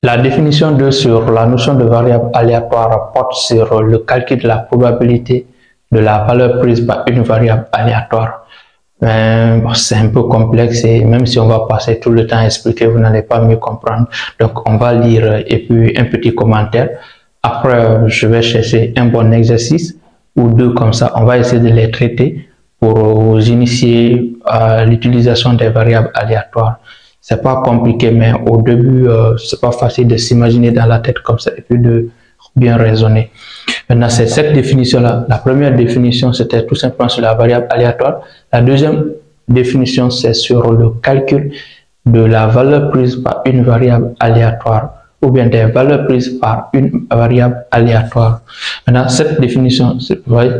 La définition 2 sur la notion de variable aléatoire porte sur le calcul de la probabilité de la valeur prise par une variable aléatoire. C'est un peu complexe et même si on va passer tout le temps à expliquer, vous n'allez pas mieux comprendre. Donc on va lire et puis un petit commentaire. Après, je vais chercher un bon exercice ou deux comme ça. On va essayer de les traiter pour vous initier à l'utilisation des variables aléatoires. C'est pas compliqué, mais au début, c'est pas facile de s'imaginer dans la tête comme ça et puis de bien raisonner. Maintenant, c'est cette définition-là. La première définition, c'était tout simplement sur la variable aléatoire. La deuxième définition, c'est sur le calcul de la valeur prise par une variable aléatoire ou bien des valeurs prises par une variable aléatoire. Maintenant, cette définition,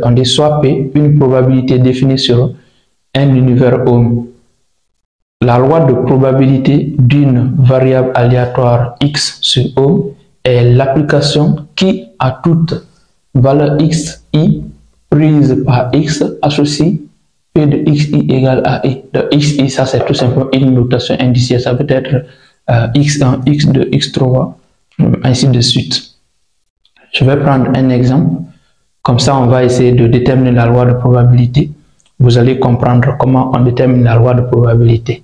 on dit soit P, une probabilité définie sur un univers ohm. La loi de probabilité d'une variable aléatoire x sur ohm est l'application qui, à toute valeur x, i prise par x associe P de xi égale à i. De xi, ça c'est tout simplement une notation indicielle. Ça peut être x1, x2, x3, ainsi de suite. Je vais prendre un exemple. Comme ça, on va essayer de déterminer la loi de probabilité. Vous allez comprendre comment on détermine la loi de probabilité.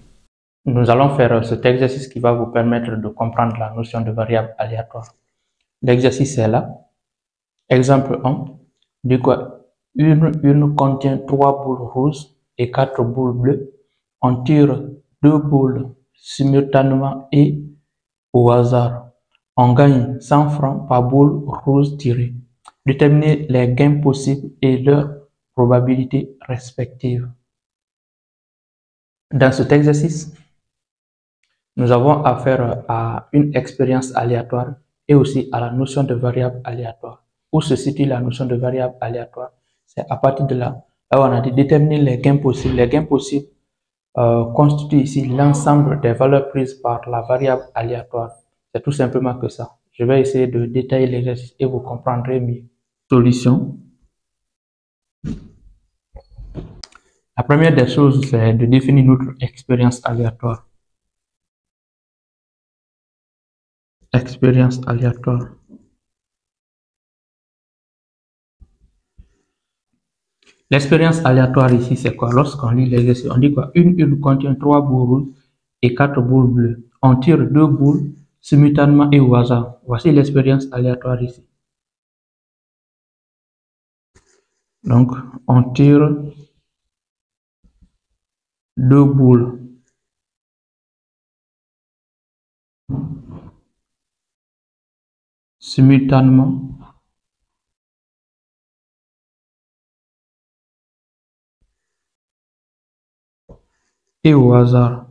Nous allons faire cet exercice qui va vous permettre de comprendre la notion de variable aléatoire. L'exercice est là. Exemple 1. Du coup, une contient 3 boules rouges et 4 boules bleues. On tire 2 boules simultanément et au hasard. On gagne 100 francs par boule rouge tirée. Déterminer les gains possibles et leurs probabilités respectives. Dans cet exercice, nous avons affaire à une expérience aléatoire et aussi à la notion de variable aléatoire. Où se situe la notion de variable aléatoire? C'est à partir de là, où on a dit déterminer les gains possibles. Les gains possibles constituent ici l'ensemble des valeurs prises par la variable aléatoire. C'est tout simplement que ça. Je vais essayer de détailler l'exercice et vous comprendrez mieux. Solution. La première des choses, c'est de définir notre expérience aléatoire. Expérience aléatoire. L'expérience aléatoire ici, c'est quoi? Lorsqu'on lit l'exercice, on dit quoi? Une urne contient 3 boules rouges et 4 boules bleues. On tire 2 boules simultanément et au hasard. Voici l'expérience aléatoire ici. Donc, on tire 2 boules simultanément et au hasard.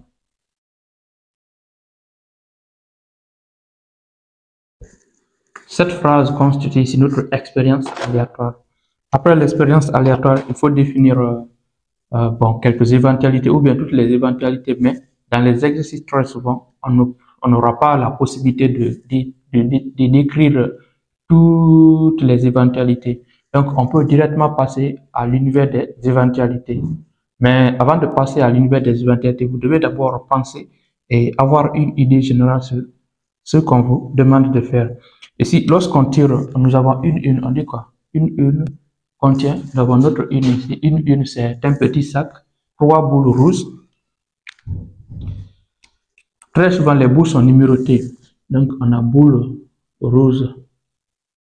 Cette phrase constitue ici notre expérience aléatoire. Après l'expérience aléatoire, il faut définir quelques éventualités ou bien toutes les éventualités, mais dans les exercices très souvent, on n'aura pas la possibilité de décrire toutes les éventualités. Donc, on peut directement passer à l'univers des éventualités. Mais avant de passer à l'univers des éventualités, vous devez d'abord penser et avoir une idée générale sur ce qu'on vous demande de faire. Ici, lorsqu'on tire, nous avons une une, on dit quoi? Une une contient, nous avons notre une ici. Une une, c'est un petit sac, 3 boules rouges. Très souvent, les boules sont numérotées. Donc, on a boule rouge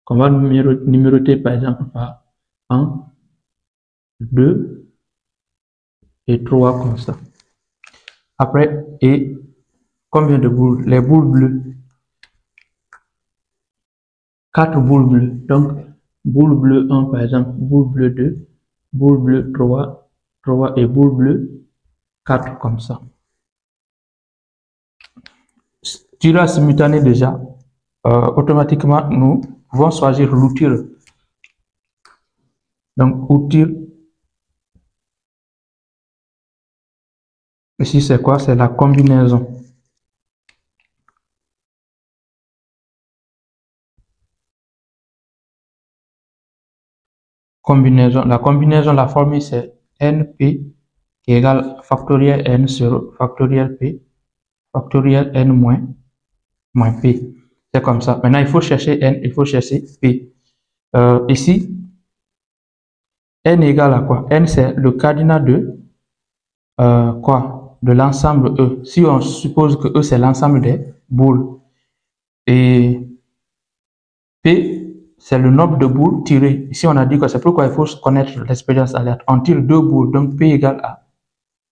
qu'on va numéroter par exemple par 1, 2 et 3 comme ça. Après, et combien de boules? Les boules bleues. 4 boules bleues. Donc, boule bleue 1 par exemple, boule bleue 2, boule bleue 3, 3 et boule bleue 4 comme ça. Tirage simultané déjà, automatiquement nous pouvons choisir l'outil. Donc, outil, ici c'est quoi? C'est la combinaison. La combinaison, la formule c'est NP qui est égal factoriel N sur factoriel P, factoriel N moins P. C'est comme ça. Maintenant, il faut chercher N, il faut chercher P. Ici, N égale à quoi? N, c'est le cardinal de quoi? De l'ensemble E. Si on suppose que E, c'est l'ensemble des boules. Et P, c'est le nombre de boules tirées. Ici, on a dit que c'est pourquoi il faut connaître l'expérience aléatoire. On tire 2 boules, donc P égale à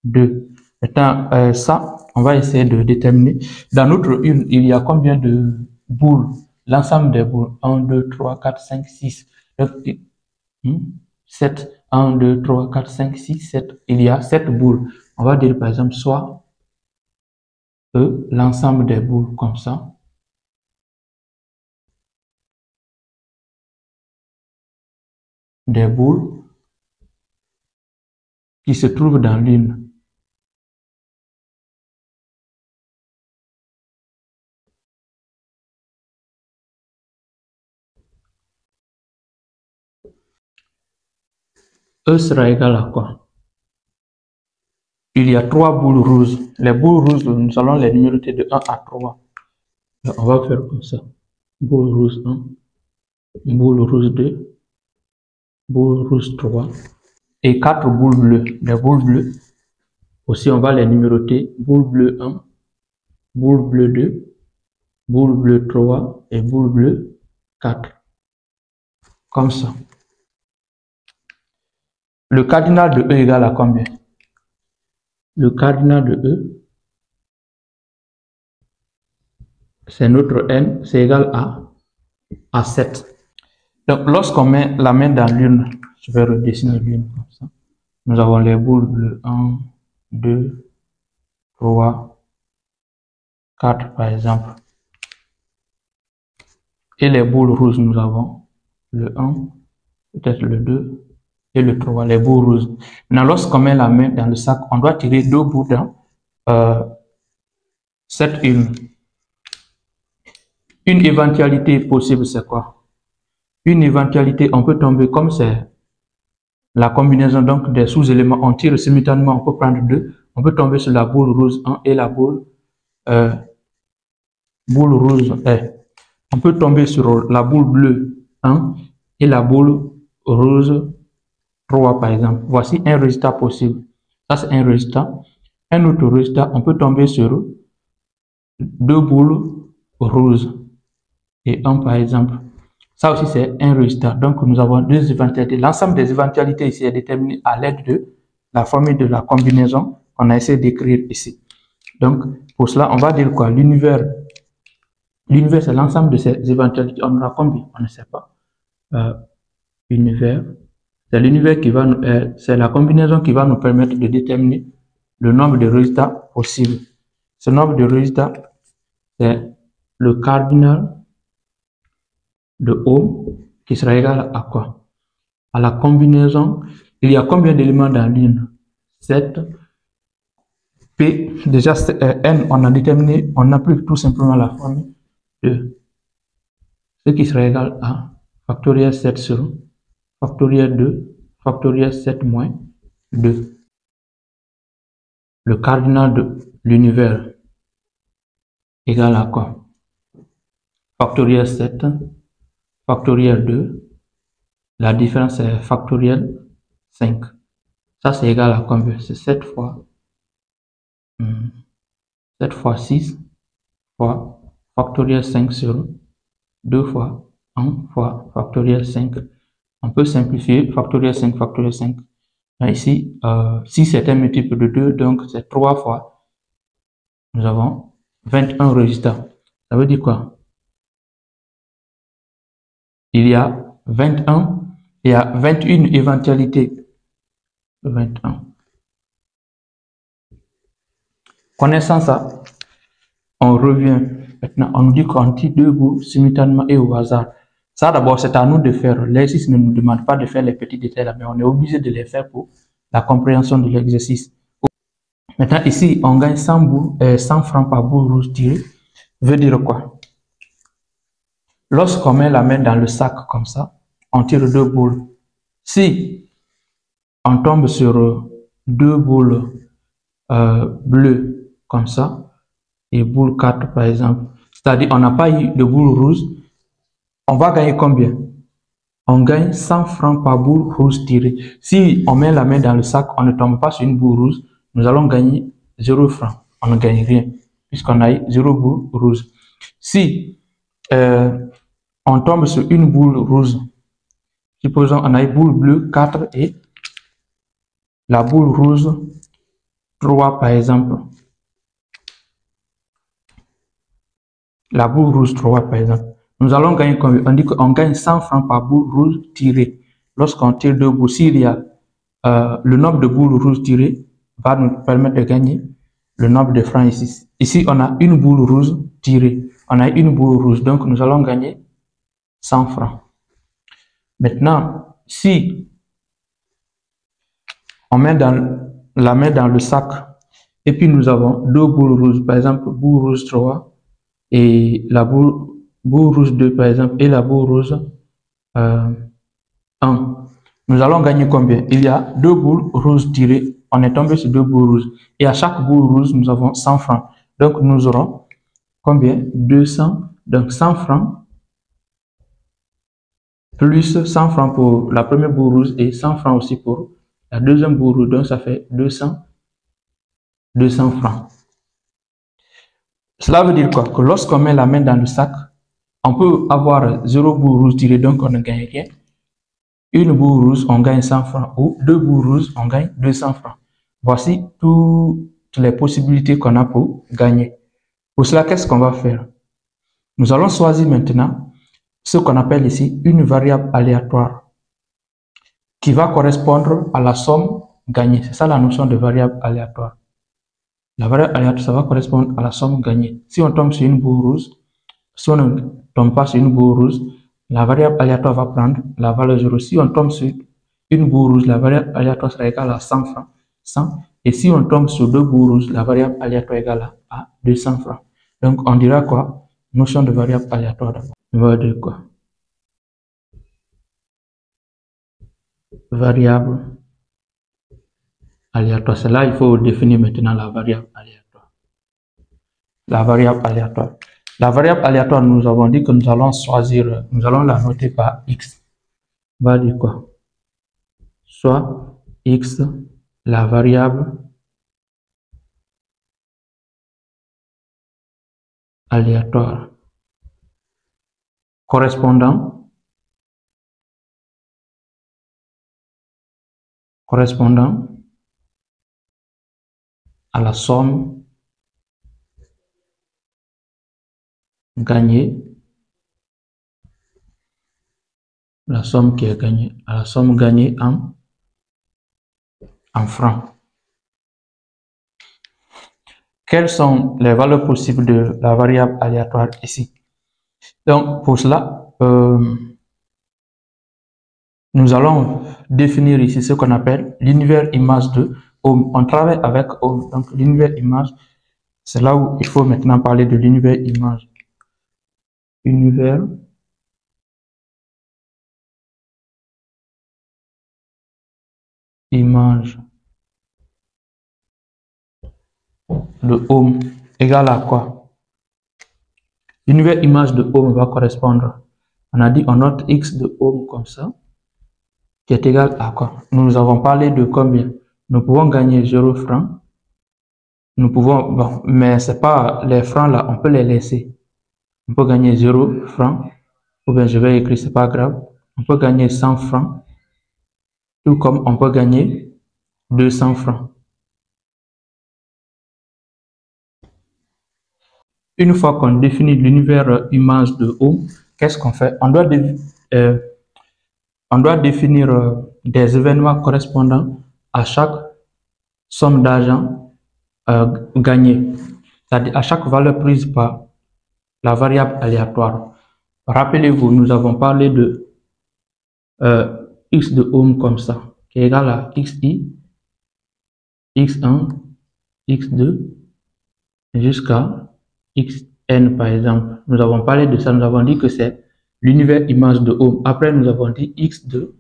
2. Maintenant, ça, on va essayer de déterminer. Dans notre une, il y a combien de boules? L'ensemble des boules. 1, 2, 3, 4, 5, 6. 7. 1, 2, 3, 4, 5, 6, 7. Il y a 7 boules. On va dire par exemple soit E, l'ensemble des boules comme ça. Des boules qui se trouvent dans l'une. E sera égal à quoi? Il y a 3 boules rouges. Les boules rouges, nous allons les numéroter de 1 à 3. Donc, on va faire comme ça. Boule rouge 1, boule rouge 2, boule rouge 3 et 4 boules bleues. Les boules bleues, aussi on va les numéroter. Boule bleue 1, boule bleue 2, boule bleue 3 et boule bleue 4. Comme ça. Le cardinal de E égale à combien? Le cardinal de E, c'est notre N, c'est égal à 7. Donc, lorsqu'on met la main dans l'une, je vais redessiner l'une comme ça. Nous avons les boules bleues 1, 2, 3, 4 par exemple. Et les boules rouges, nous avons le 1, peut-être le 2 et le 3, les boules rouges. Maintenant, lorsqu'on met la main dans le sac, on doit tirer 2 bouts dans cette une. Une éventualité possible, c'est quoi? Une éventualité, on peut tomber comme c'est la combinaison donc des sous-éléments, on tire simultanément, on peut prendre 2, on peut tomber sur la boule rouge 1 et la boule rouge. On peut tomber sur la boule bleue 1 et la boule rouge 3 par exemple. Voici un résultat possible. Ça c'est un résultat. Un autre résultat, on peut tomber sur 2 boules rouges et 1 par exemple. Ça aussi c'est un résultat. Donc nous avons 2 éventualités. L'ensemble des éventualités ici est déterminé à l'aide de la formule de la combinaison qu'on a essayé d'écrire ici. Donc pour cela on va dire quoi? L'univers c'est l'ensemble de ces éventualités. On aura combien? On ne sait pas. Univers, c'est l'univers qui va c'est la combinaison qui va nous permettre de déterminer le nombre de résultats possibles. Ce nombre de résultats, c'est le cardinal de Ohm qui sera égal à quoi? À la combinaison. Il y a combien d'éléments dans l'une? 7. P, déjà N, on a déterminé, on applique tout simplement la formule de ce qui sera égal à factoriel 7 sur factoriel 2, factoriel 7 moins 2. Le cardinal de l'univers égal à quoi? Factoriel 7, factoriel 2, la différence est factoriel 5. Ça c'est égal à combien? C'est 7 fois 6 fois factoriel 5 sur 2 fois 1 fois factoriel 5. On peut simplifier factoriel 5, factoriel 5. Ici, 6 est un multiple de 2, donc c'est 3 fois. Nous avons 21 résultats. Ça veut dire quoi? Il y a 21, il y a 21 éventualités. 21. Connaissant ça, on revient. Maintenant, on nous dit qu'on tire 2 bouts simultanément et au hasard. Ça, d'abord, c'est à nous de faire. L'exercice ne nous demande pas de faire les petits détails là, mais on est obligé de les faire pour la compréhension de l'exercice. Maintenant, ici, on gagne 100 francs par boule rouge tirée. Veut dire quoi? Lorsqu'on met la main dans le sac comme ça, on tire 2 boules. Si on tombe sur 2 boules bleues comme ça, et boule 4 par exemple, c'est-à-dire on n'a pas eu de boule rouge, on va gagner combien? On gagne 100 francs par boule rouge tirée. Si on met la main dans le sac, on ne tombe pas sur une boule rouge, nous allons gagner 0 francs. On ne gagne rien, puisqu'on a eu 0 boule rouge. Si on tombe sur une boule rouge, supposons on a une boule bleue 4 et la boule rouge 3 par exemple. La boule rouge 3 par exemple. Nous allons gagner combien? On dit qu'on gagne 100 francs par boule rouge tirée. Lorsqu'on tire 2 boules, s'il y a le nombre de boules rouges tirées va nous permettre de gagner le nombre de francs ici. Ici, on a une boule rouge tirée. On a une boule rouge, donc nous allons gagner 100 francs. Maintenant, si on met la main dans le sac et puis nous avons 2 boules rouges, par exemple, boule rouge 3 et la boule rouge 2 par exemple et la boule rouge 1. Nous allons gagner combien? Il y a 2 boules rouges tirées. On est tombé sur 2 boules rouges. Et à chaque boule rouge, nous avons 100 francs. Donc nous aurons combien? 200. Donc 100 francs plus 100 francs pour la première boule rouge et 100 francs aussi pour la deuxième boule rouge. Donc ça fait 200 francs. Cela veut dire quoi? Que lorsqu'on met la main dans le sac, on peut avoir 0 boule rouge tirée, donc on ne gagne rien. Une boule rouge, on gagne 100 francs, ou 2 boules rouges, on gagne 200 francs. Voici toutes les possibilités qu'on a pour gagner. Pour cela, qu'est-ce qu'on va faire? Nous allons choisir maintenant ce qu'on appelle ici une variable aléatoire qui va correspondre à la somme gagnée. C'est ça la notion de variable aléatoire. La variable aléatoire, ça va correspondre à la somme gagnée. Si on tombe sur une boule rouge, si on ne tombe pas sur une boule rouge, la variable aléatoire va prendre la valeur 0. Si on tombe sur une boule rouge, la variable aléatoire sera égale à 100 francs. 100. Et si on tombe sur 2 boules rouges, la variable aléatoire est égale à 200 francs. Donc, on dira quoi? Notion de variable aléatoire d'abord. On va dire quoi? Variable aléatoire. C'est là il faut définir maintenant la variable aléatoire. La variable aléatoire. La variable aléatoire, nous avons dit que nous allons choisir, nous allons la noter par x. On va dire quoi? Soit x, la variable aléatoire correspondant à la somme gagnée, la somme qui est gagnée, à la somme gagnée en francs. Quelles sont les valeurs possibles de la variable aléatoire ici? Donc, pour cela, nous allons définir ici ce qu'on appelle l'univers image de Ohm. On travaille avec Ohm. Donc, l'univers image, c'est là où il faut maintenant parler de l'univers image. Univers image de Ohm égale à quoi? L'univers image de Ohm va correspondre, on a dit on note x de Ohm comme ça, qui est égal à quoi? Nous avons parlé de combien? Nous pouvons gagner 0 francs. Nous pouvons, bon, mais c'est pas les francs là, on peut les laisser. On peut gagner 0 francs, ou bien je vais écrire, c'est pas grave. On peut gagner 100 francs, tout comme on peut gagner 200 francs. Une fois qu'on définit l'univers image de Ohm, qu'est-ce qu'on fait? On doit définir des événements correspondant à chaque somme d'argent gagnée, c'est-à-dire à chaque valeur prise par la variable aléatoire. Rappelez-vous, nous avons parlé de x de Ohm comme ça, qui est égal à xi, x1, x2, jusqu'à xn par exemple. Nous avons parlé de ça, nous avons dit que c'est l'univers image de Ohm. Après, nous avons dit x de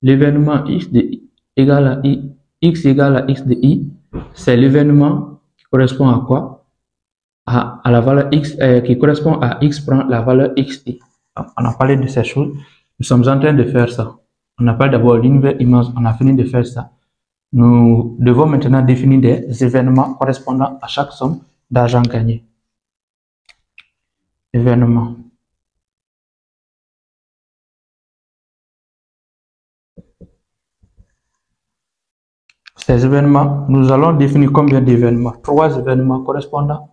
l'événement x de i égale à i, x égale à x de i, c'est l'événement qui correspond à quoi? à la valeur x qui correspond à x prend la valeur xi. On a parlé de ces choses. Nous sommes en train de faire ça. On appelle d'abord l'univers immense. On a fini de faire ça. Nous devons maintenant définir des événements correspondant à chaque somme d'argent gagné. Événements. Ces événements, nous allons définir combien d'événements? 3 événements correspondant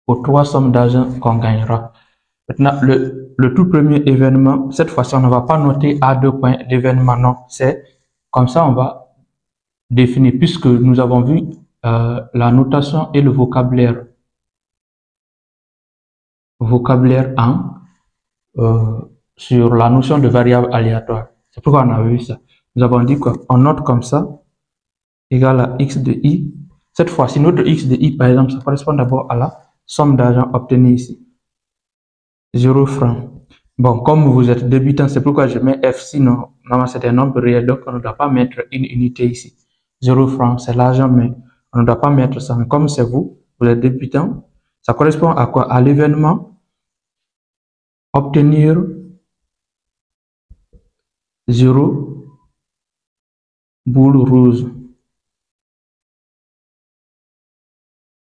aux 3 sommes d'argent qu'on gagnera. Maintenant, le tout premier événement, cette fois-ci, on ne va pas noter à 2 points d'événement, non. C'est comme ça, on va définir, puisque nous avons vu la notation et le vocabulaire. Vocabulaire sur la notion de variable aléatoire. C'est pourquoi on a vu ça. Nous avons dit quoi? On note comme ça, égal à x de i. Cette fois-ci, notre x de i, par exemple, ça correspond d'abord à la somme d'argent obtenue ici. 0 francs. Bon, comme vous êtes débutant, c'est pourquoi je mets f, sinon, normalement c'est un nombre réel, donc on ne doit pas mettre une unité ici. 0 francs, c'est l'argent, mais on ne doit pas mettre ça. Mais comme c'est vous êtes débutant, ça correspond à quoi? À l'événement obtenir 0 boule rose.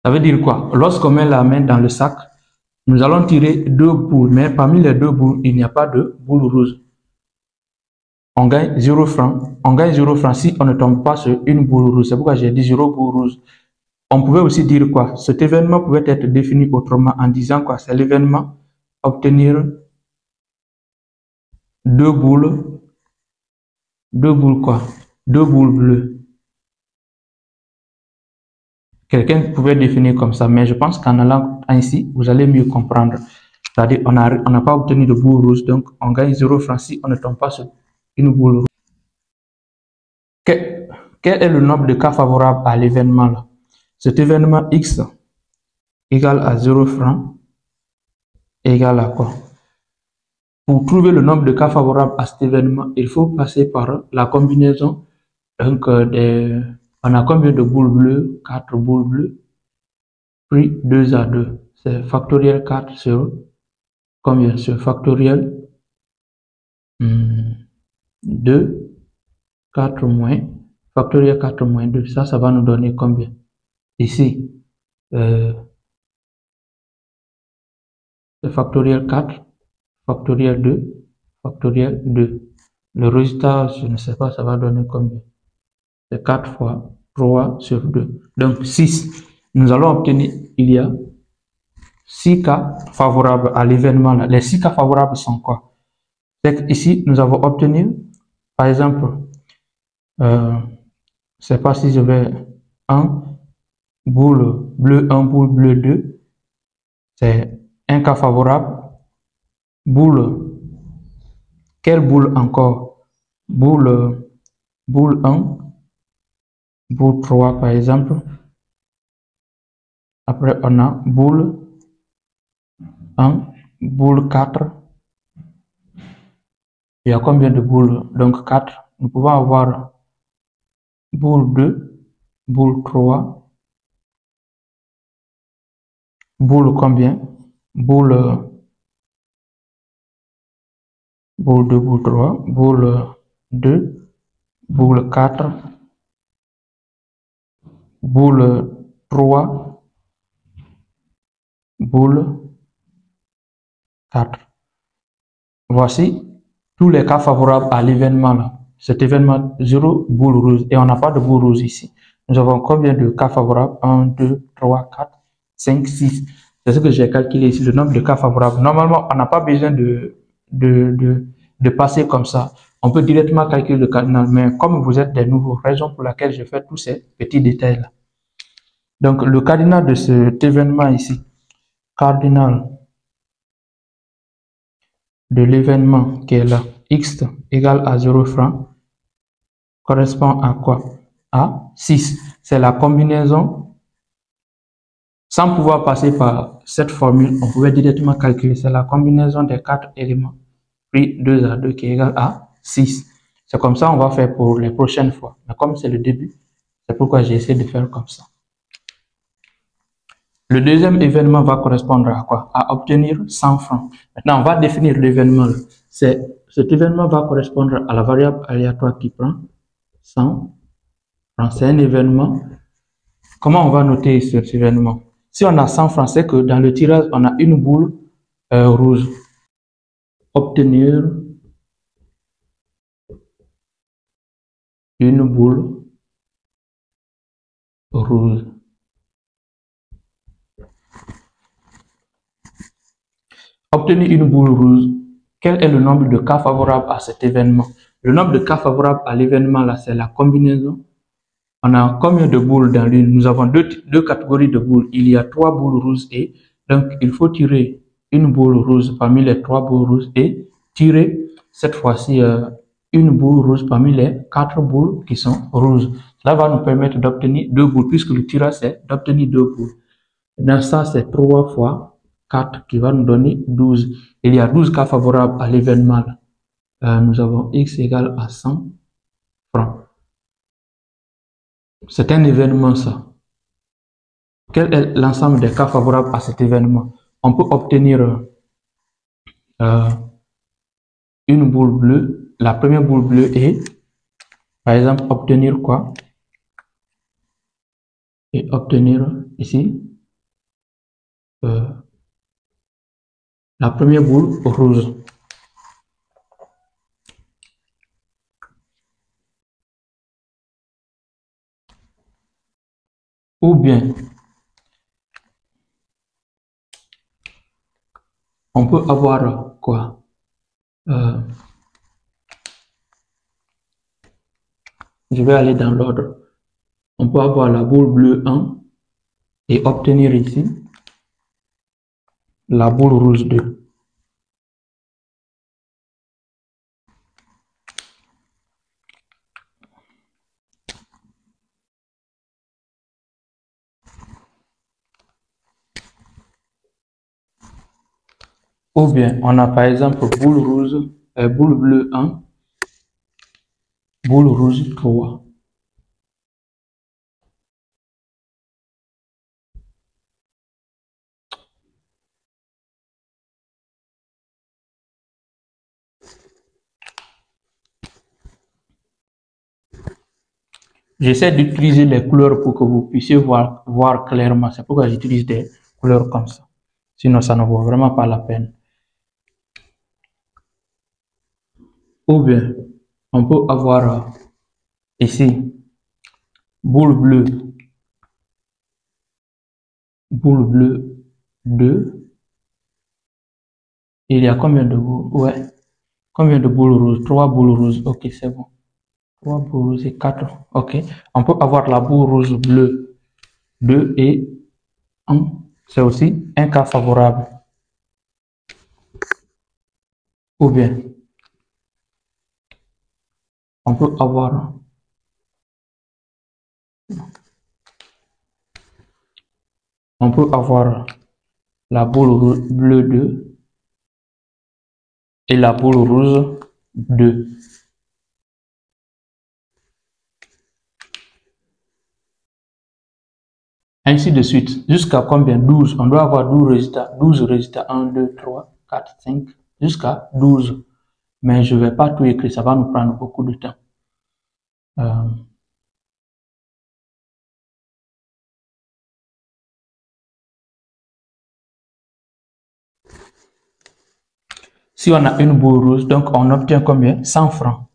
Ça veut dire quoi? Lorsqu'on met la main dans le sac, nous allons tirer 2 boules, mais parmi les 2 boules, il n'y a pas de boule rose. On gagne 0 francs. On gagne 0 francs si on ne tombe pas sur une boule rouge. C'est pourquoi j'ai dit 0 boule rouge. On pouvait aussi dire quoi? Cet événement pouvait être défini autrement en disant quoi? C'est l'événement obtenir 2 boules quoi? 2 boules bleues. Quelqu'un pouvait définir comme ça, mais je pense qu'en allant ainsi, vous allez mieux comprendre. C'est-à-dire, on n'a pas obtenu de boule rouge, donc on gagne 0 francs si on ne tombe pas sur une boule rouge. Quel est le nombre de cas favorables à l'événement là? Cet événement x égale à 0 francs égale à quoi? Pour trouver le nombre de cas favorables à cet événement, il faut passer par la combinaison. Donc, on a combien de boules bleues? 4 boules bleues. Pris 2 à 2. C'est factoriel 4 sur combien? Sur factoriel 2, 4 moins, factoriel 4 moins 2. Ça va nous donner combien? Ici, c'est factoriel 4, factoriel 2, factoriel 2. Le résultat, je ne sais pas, ça va donner combien? C'est 4 fois 3 sur 2. Donc 6. Nous allons obtenir, il y a 6 cas favorables à l'événement là. Les 6 cas favorables sont quoi? C'est ici, nous avons obtenu, par exemple, je ne sais pas si je vais 1 boule bleu 1, boule bleu 2. C'est un cas favorable. Boule, quelle boule encore? Boule 1, boule 3 par exemple. Après, on a boule 1, boule 4. Il y a combien de boules? Donc 4. Nous pouvons avoir boule 2, boule 3. Boule combien? Boule 2, boule 3, boule 2, boule 4, boule 3, boule 4. Voici tous les cas favorables à l'événement là. Cet événement 0 boule rouge et on n'a pas de boule rouge ici. Nous avons combien de cas favorables? 1, 2, 3, 4, 5, 6. C'est ce que j'ai calculé ici, le nombre de cas favorables. Normalement, on n'a pas besoin de passer comme ça. On peut directement calculer le cardinal, mais comme vous êtes des nouveaux, raison pour laquelle je fais tous ces petits détails là. Donc, le cardinal de cet événement ici, cardinal de l'événement qui est là, x égale à 0 francs, correspond à quoi? À 6. C'est la combinaison. Sans pouvoir passer par cette formule, on pouvait directement calculer. C'est la combinaison des 4 éléments pris 2 à 2 qui est égal à 6. C'est comme ça on va faire pour les prochaines fois. Mais comme c'est le début, c'est pourquoi j'ai essayé de faire comme ça. Le deuxième événement va correspondre à quoi? À obtenir 100 francs. Maintenant, on va définir l'événement. Cet événement va correspondre à la variable aléatoire qui prend 100 francs. C'est un événement. Comment on va noter cet événement? Si on a 100 francs, c'est que dans le tirage, on a une boule rouge. Obtenir une boule rouge. Obtenir une boule rouge. Quel est le nombre de cas favorables à cet événement? Le nombre de cas favorables à l'événement, là, c'est la combinaison. On a combien de boules dans l'une? Nous avons deux catégories de boules. Il y a 3 boules rouges et donc il faut tirer une boule rouge parmi les 3 boules rouges et tirer cette fois-ci une boule rouge parmi les 4 boules qui sont rouges. Cela va nous permettre d'obtenir 2 boules puisque le tirage c'est d'obtenir 2 boules. Dans ça, c'est 3 fois 4 qui va nous donner 12. Il y a 12 cas favorables à l'événement. Nous avons x égale à 100 francs. C'est un événement, ça. Quel est l'ensemble des cas favorables à cet événement? On peut obtenir une boule bleue. La première boule bleue est, par exemple, obtenir quoi? Et obtenir ici la première boule rouge. Ou bien, on peut avoir quoi? Je vais aller dans l'ordre. On peut avoir la boule bleue 1 et obtenir ici la boule rouge 2. Ou bien, on a par exemple boule rouge, boule bleue 1, boule rouge 3. J'essaie d'utiliser les couleurs pour que vous puissiez voir clairement. C'est pourquoi j'utilise des couleurs comme ça. Sinon, ça ne vaut vraiment pas la peine. Ou bien, on peut avoir ici boule bleue 2. Il y a combien de boules? Ouais. Combien de boules rouges? 3 boules rouges. Ok, c'est bon. 3 boules rouges et 4. Ok. On peut avoir la boule rouge bleue 2 et 1. C'est aussi un cas favorable. Ou bien, on peut avoir la boule bleue 2 et la boule rouge 2. Ainsi de suite. Jusqu'à combien? 12. On doit avoir 12 résultats. 12 résultats. 1, 2, 3, 4, 5. Jusqu'à 12. Mais je ne vais pas tout écrire. Ça va nous prendre beaucoup de temps. Si on a une boule rouge, donc on obtient combien? 100 francs.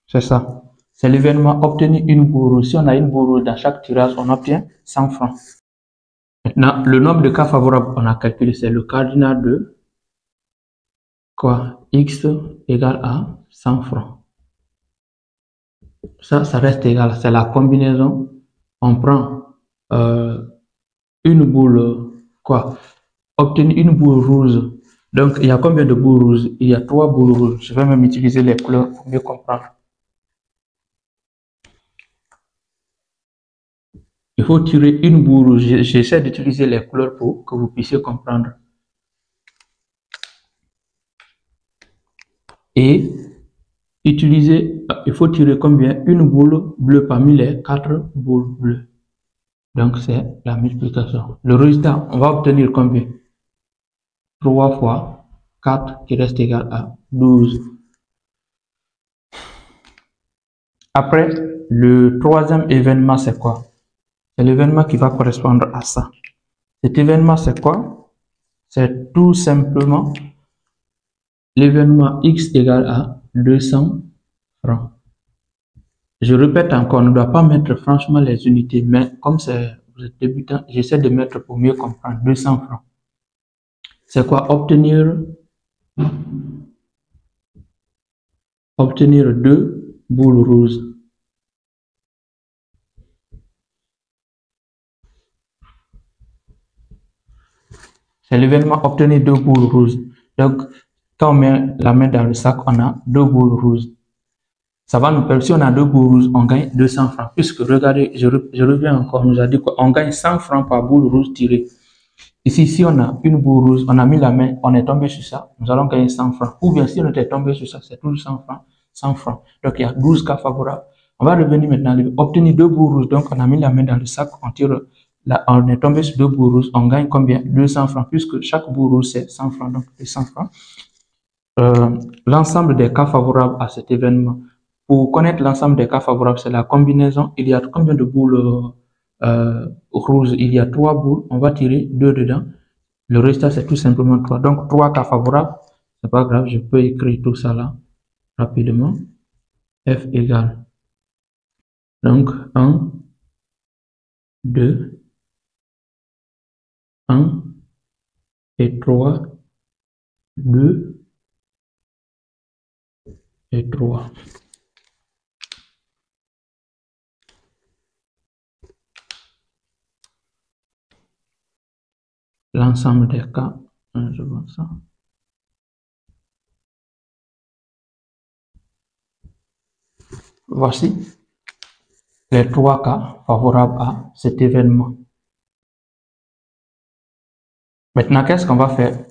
C'est ça. C'est l'événement obtenir une boule rouge. Si on a une boule rouge dans chaque tirage, on obtient 100 francs. Maintenant, le nombre de cas favorables qu'on a calculé, c'est le cardinal de quoi? X égale à 100 francs. Ça reste égal. C'est la combinaison. On prend une boule, quoi? Obtenir une boule rouge. Donc, il y a combien de boules rouges? Il y a 3 boules rouges. Je vais même utiliser les couleurs pour mieux comprendre. Il faut tirer une boule rouge. J'essaie d'utiliser les couleurs pour que vous puissiez comprendre. Et utiliser, il faut tirer combien? Une boule bleue parmi les 4 boules bleues. Donc, c'est la multiplication. Le résultat, on va obtenir combien? 3 fois 4 qui reste égal à 12. Après, le troisième événement, c'est quoi? C'est l'événement qui va correspondre à ça. Cet événement, c'est quoi? C'est tout simplement l'événement X égale à 200 francs. Je répète encore, on ne doit pas mettre franchement les unités, mais comme vous êtes débutant, j'essaie de mettre pour mieux comprendre 200 francs. C'est quoi? Obtenir 2 boules rouges. C'est l'événement obtenir 2 boules rouges. Donc, quand on met la main dans le sac, on a 2 boules rouges. Ça va nous permettre, si on a 2 boules rouges, on gagne 200 francs. Puisque, regardez, je reviens encore, on nous a dit quoi? On gagne 100 francs par boule rouge tirée. Ici, si on a une boule rouge, on a mis la main, on est tombé sur ça, nous allons gagner 100 francs. Ou bien si on était tombé sur ça, c'est toujours 100 francs, 100 francs. Donc, il y a 12 cas favorables. On va revenir maintenant, obtenir 2 boules rouges. Donc, on a mis la main dans le sac, on tire, là, on est tombé sur 2 boules rouges, on gagne combien? 200 francs, puisque chaque boule rouge, c'est 100 francs, donc 200 francs. L'ensemble des cas favorables à cet événement. Pour connaître l'ensemble des cas favorables, c'est la combinaison. Il y a combien de boules rouges? Il y a 3 boules. On va tirer 2 dedans. Le résultat, c'est tout simplement 3. Donc, 3 cas favorables. C'est pas grave, je peux écrire tout ça là rapidement. F égale. Donc, 1, 2, 1 et 3, 2 et 3. L'ensemble des cas, je vois ça. Voici les 3 cas favorables à cet événement. Maintenant, qu'est-ce qu'on va faire?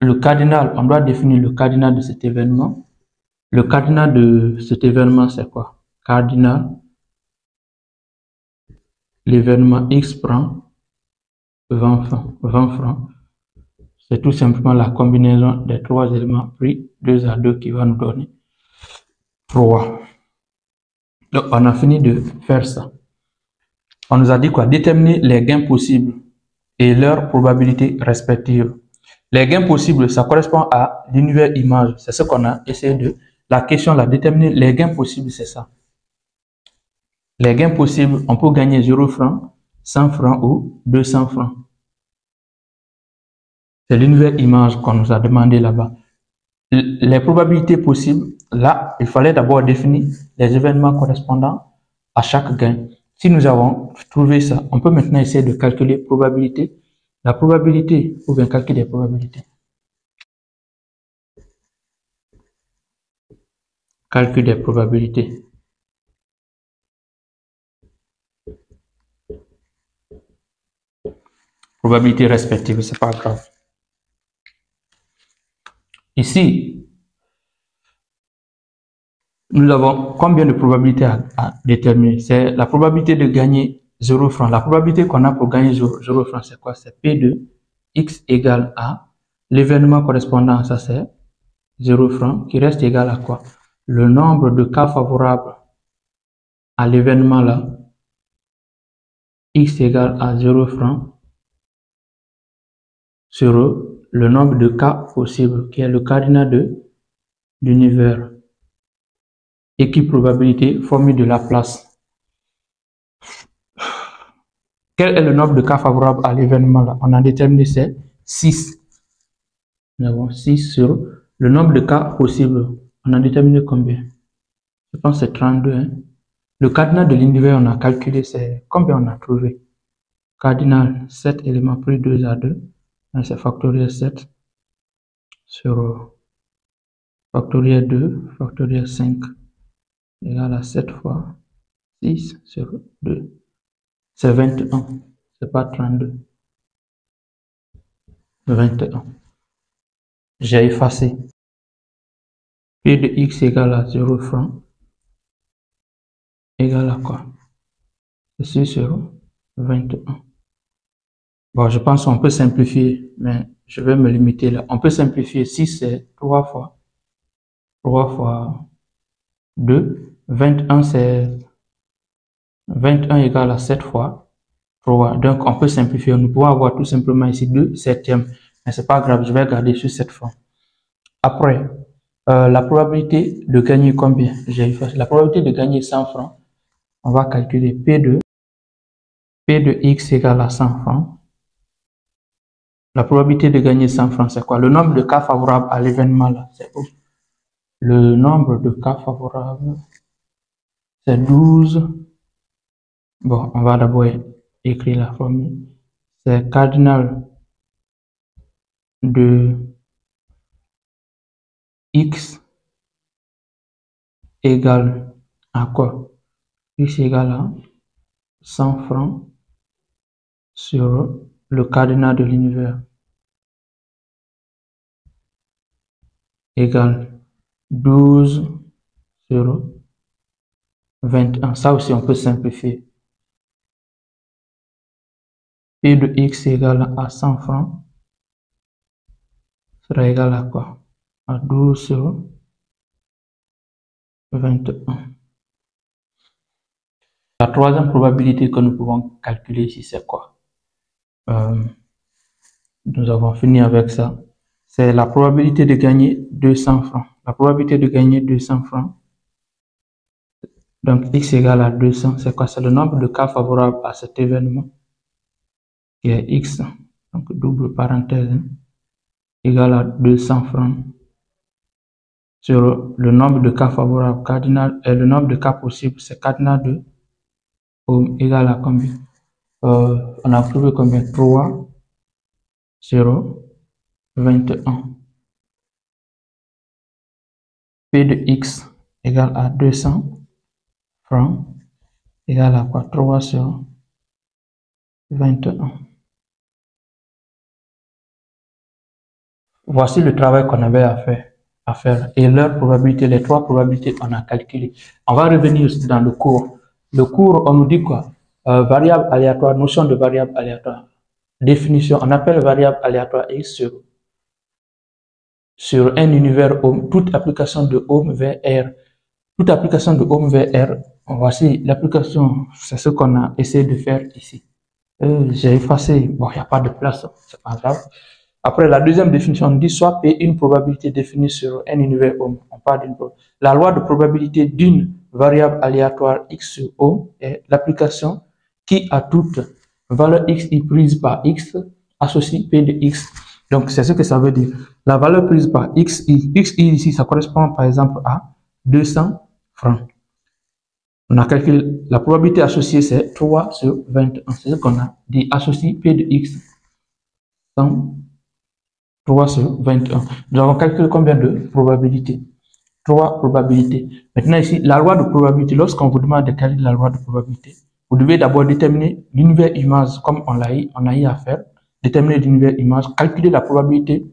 Le cardinal, on doit définir le cardinal de cet événement. Le cardinal de cet événement, c'est quoi? Cardinal, l'événement X prend 20 francs. C'est tout simplement la combinaison des 3 éléments pris 2 à 2 qui va nous donner 3. Donc, on a fini de faire ça. On nous a dit quoi? Déterminer les gains possibles et leurs probabilités respectives. Les gains possibles, ça correspond à l'univers image. C'est ce qu'on a essayé de... La question, la déterminer les gains possibles, c'est ça. Les gains possibles, on peut gagner 0 francs, 100 francs ou 200 francs. C'est l'univers image qu'on nous a demandé là-bas. Les probabilités possibles, là, il fallait d'abord définir les événements correspondant à chaque gain. Si nous avons trouvé ça, on peut maintenant essayer de calculer probabilité. La probabilité, ou bien calculer les probabilités. Calcul des probabilités. Probabilité respective, c'est pas grave. Ici, nous avons combien de probabilités à déterminer? C'est la probabilité de gagner 0 francs. La probabilité qu'on a pour gagner 0 francs, c'est quoi? C'est P de X égale à l'événement correspondant, ça c'est 0 francs, qui reste égal à quoi? Le nombre de cas favorables à l'événement là, X égale à 0 francs, sur le nombre de cas possibles, qui est le cardinal de l'univers. Équiprobabilité, formule de Laplace. Quel est le nombre de cas favorables à l'événement là? On a déterminé c'est 6. Nous avons 6 sur le nombre de cas possibles. On a déterminé combien? Je pense que c'est 32. Hein? Le cardinal de l'univers, on a calculé, c'est combien on a trouvé? Cardinal, 7 éléments pris 2 à 2. C'est factoriel 7 sur factoriel 2, factoriel 5 égale à 7 fois 6 sur 2. C'est 21, c'est pas 32. 21. J'ai effacé. P de X égale à 0 francs égale à quoi? Ici sur 21. Bon, je pense qu'on peut simplifier, mais je vais me limiter là. On peut simplifier. 6, c'est 3 fois 2. 21, c'est 21 égale à 7 fois 3. Donc, on peut simplifier. Nous pouvons avoir tout simplement ici 2 septièmes. Mais c'est pas grave, je vais garder sur cette forme. Après, la probabilité de gagner combien? La probabilité de gagner 100 francs. On va calculer P de X égale à 100 francs. La probabilité de gagner 100 francs, c'est quoi? Le nombre de cas favorables à l'événement là, c'est où? Le nombre de cas favorables, c'est 12. Bon, on va d'abord écrire la formule. C'est cardinal de X égale à quoi? X égale à 100 francs sur le cardinal de l'univers égale 12 sur 21. Ça aussi, on peut simplifier. P de X égale à 100 francs sera égal à quoi? À 12 sur 21. La troisième probabilité que nous pouvons calculer ici, c'est quoi? Nous avons fini avec ça. C'est la probabilité de gagner 200 francs. La probabilité de gagner 200 francs. Donc, X égale à 200. C'est quoi? C'est le nombre de cas favorables à cet événement. Qui est X. Donc, double parenthèse. Égale à 200 francs. Sur le nombre de cas favorables cardinal. Et le nombre de cas possibles, c'est cardinal de ohm égale à combien? On a trouvé combien? 3 sur 21. P de X égale à 200 francs égale à quoi? 3 sur 21. Voici le travail qu'on avait à faire. Et leur probabilité, les trois probabilités qu'on a calculées. On va revenir aussi dans le cours. Le cours, on nous dit quoi? Variable aléatoire, notion de variable aléatoire. Définition, on appelle variable aléatoire X sur un univers ohm, toute application de ohm vers R. Toute application de ohm vers R, voici l'application, c'est ce qu'on a essayé de faire ici. J'ai effacé, bon, il n'y a pas de place, c'est pas grave. Après, la deuxième définition, on dit soit P, une probabilité définie sur un univers ohm. On parle d'une la loi de probabilité d'une variable aléatoire X sur ohm est l'application qui, à toute valeur Xi prise par X, associe P de X. Donc, c'est ce que ça veut dire. La valeur prise par Xi ici, ça correspond par exemple à 200 francs. On a calculé la probabilité associée, c'est 3 sur 21. C'est ce qu'on a dit. Associe P de X. 3 sur 21. Nous avons calculé combien de probabilités? 3 probabilités. Maintenant ici, la loi de probabilité, lorsqu'on vous demande de calculer la loi de probabilité, vous devez d'abord déterminer l'univers image comme on a eu à faire. Déterminer l'univers image, calculer la probabilité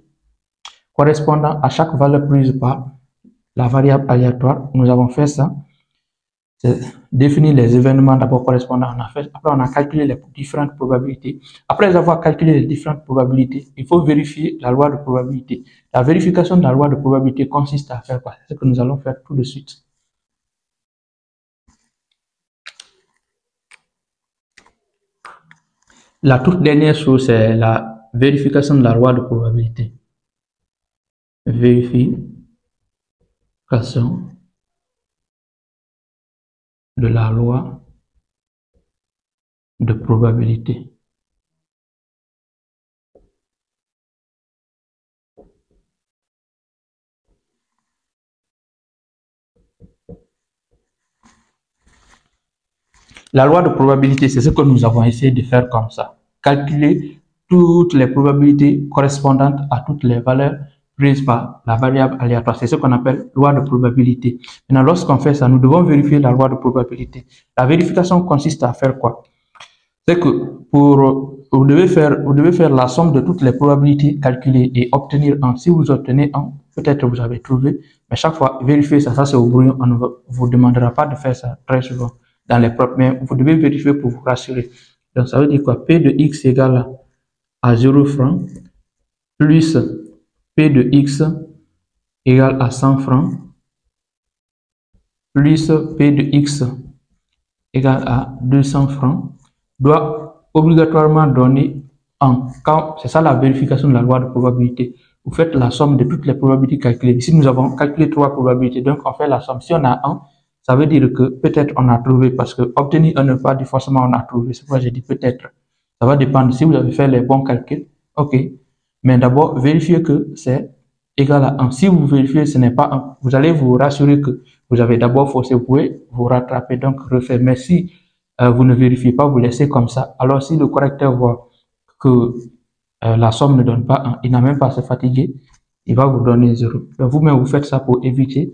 correspondant à chaque valeur prise par la variable aléatoire. Nous avons fait ça. Définir les événements d'abord correspondants en affaires. Après, on a calculé les différentes probabilités. Après avoir calculé les différentes probabilités, il faut vérifier la loi de probabilité. La vérification de la loi de probabilité consiste à faire quoi? C'est ce que nous allons faire tout de suite. La toute dernière chose, c'est la vérification de la loi de probabilité. Vérification de la loi de probabilité. La loi de probabilité, c'est ce que nous avons essayé de faire comme ça. Calculer toutes les probabilités correspondantes à toutes les valeurs prises par la variable aléatoire. C'est ce qu'on appelle loi de probabilité. Maintenant, lorsqu'on fait ça, nous devons vérifier la loi de probabilité. La vérification consiste à faire quoi? C'est que vous devez faire la somme de toutes les probabilités calculées et obtenir un. Si vous obtenez un, peut-être vous avez trouvé, mais chaque fois, vérifiez ça. Ça, c'est au brouillon. On ne vous demandera pas de faire ça très souvent. dans les propres, mais vous devez vérifier pour vous rassurer. Donc, ça veut dire quoi? P de X égale à 0 francs plus P de X égale à 100 francs plus P de X égale à 200 francs doit obligatoirement donner 1. C'est ça la vérification de la loi de probabilité. Vous faites la somme de toutes les probabilités calculées. Ici, nous avons calculé 3 probabilités, donc on fait la somme. Si on a 1, ça veut dire que peut-être on a trouvé, parce que obtenir 1 ne pas dire forcément on a trouvé. C'est pourquoi j'ai dit peut-être. Ça va dépendre si vous avez fait les bons calculs. OK. Mais d'abord, vérifiez que c'est égal à 1. Si vous vérifiez ce n'est pas 1, vous allez vous rassurer que vous avez d'abord faussé. Vous pouvez vous rattraper, donc refaire. Mais si vous ne vérifiez pas, vous laissez comme ça. Alors si le correcteur voit que la somme ne donne pas 1, il n'a même pas à se fatiguer, il va vous donner 0. Donc vous-même, vous faites ça pour éviter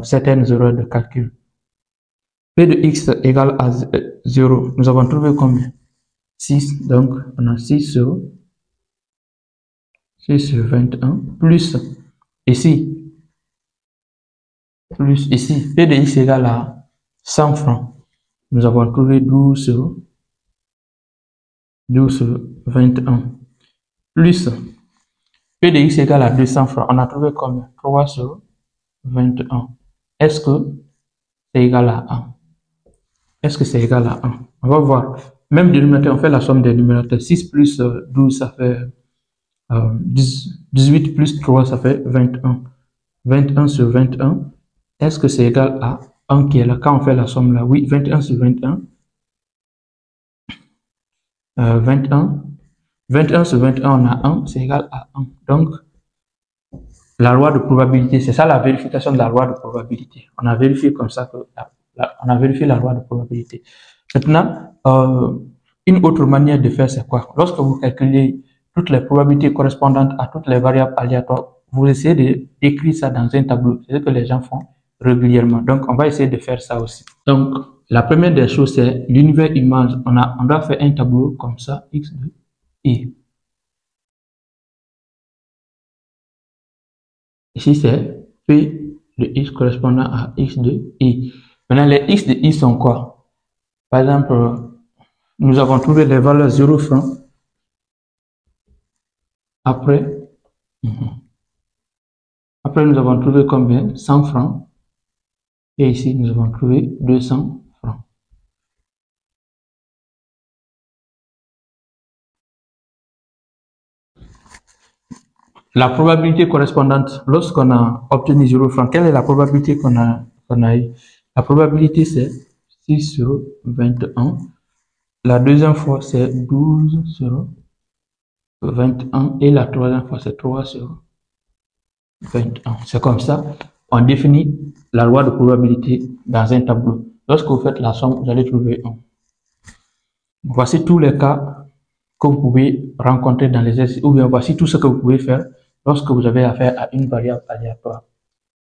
certaines erreurs de calcul. P de X égale à 0. Nous avons trouvé combien? 6. Donc, on a 6 sur 21 plus ici, P de X égale à 100 francs. Nous avons trouvé 12 sur 21 plus P de X égale à 200 francs. On a trouvé combien? 3 sur 21. Est-ce que c'est égal à 1? Est-ce que c'est égal à 1? On va voir. Même dénominateur, on fait la somme des numérateurs. 6 plus 12, ça fait 18 plus 3, ça fait 21. 21 sur 21. Est-ce que c'est égal à 1 qui est là? Quand on fait la somme là, oui, 21 sur 21. 21 sur 21, on a 1, c'est égal à 1. Donc, la loi de probabilité, c'est ça la vérification de la loi de probabilité. On a vérifié comme ça que on a vérifié la loi de probabilité. Maintenant, une autre manière de faire, c'est quoi? Lorsque vous calculez toutes les probabilités correspondantes à toutes les variables aléatoires, vous essayez d'écrire ça dans un tableau. C'est ce que les gens font régulièrement. Donc, on va essayer de faire ça aussi. Donc, la première des choses, c'est l'univers image. On doit faire un tableau comme ça, X de I. Ici, c'est P de X correspondant à X de I. Maintenant, les X de I sont quoi? Par exemple, nous avons trouvé les valeurs 0 francs. Après, nous avons trouvé combien? 100 francs. Et ici, nous avons trouvé 200 francs. La probabilité correspondante, lorsqu'on a obtenu 0 francs, quelle est la probabilité qu'on a eu? La probabilité, c'est 6 sur 21. La deuxième fois, c'est 12 sur 21. Et la troisième fois, c'est 3 sur 21. C'est comme ça, on définit la loi de probabilité dans un tableau. Lorsque vous faites la somme, vous allez trouver 1. Voici tous les cas que vous pouvez rencontrer dans les exercices, ou bien voici tout ce que vous pouvez faire lorsque vous avez affaire à une variable aléatoire.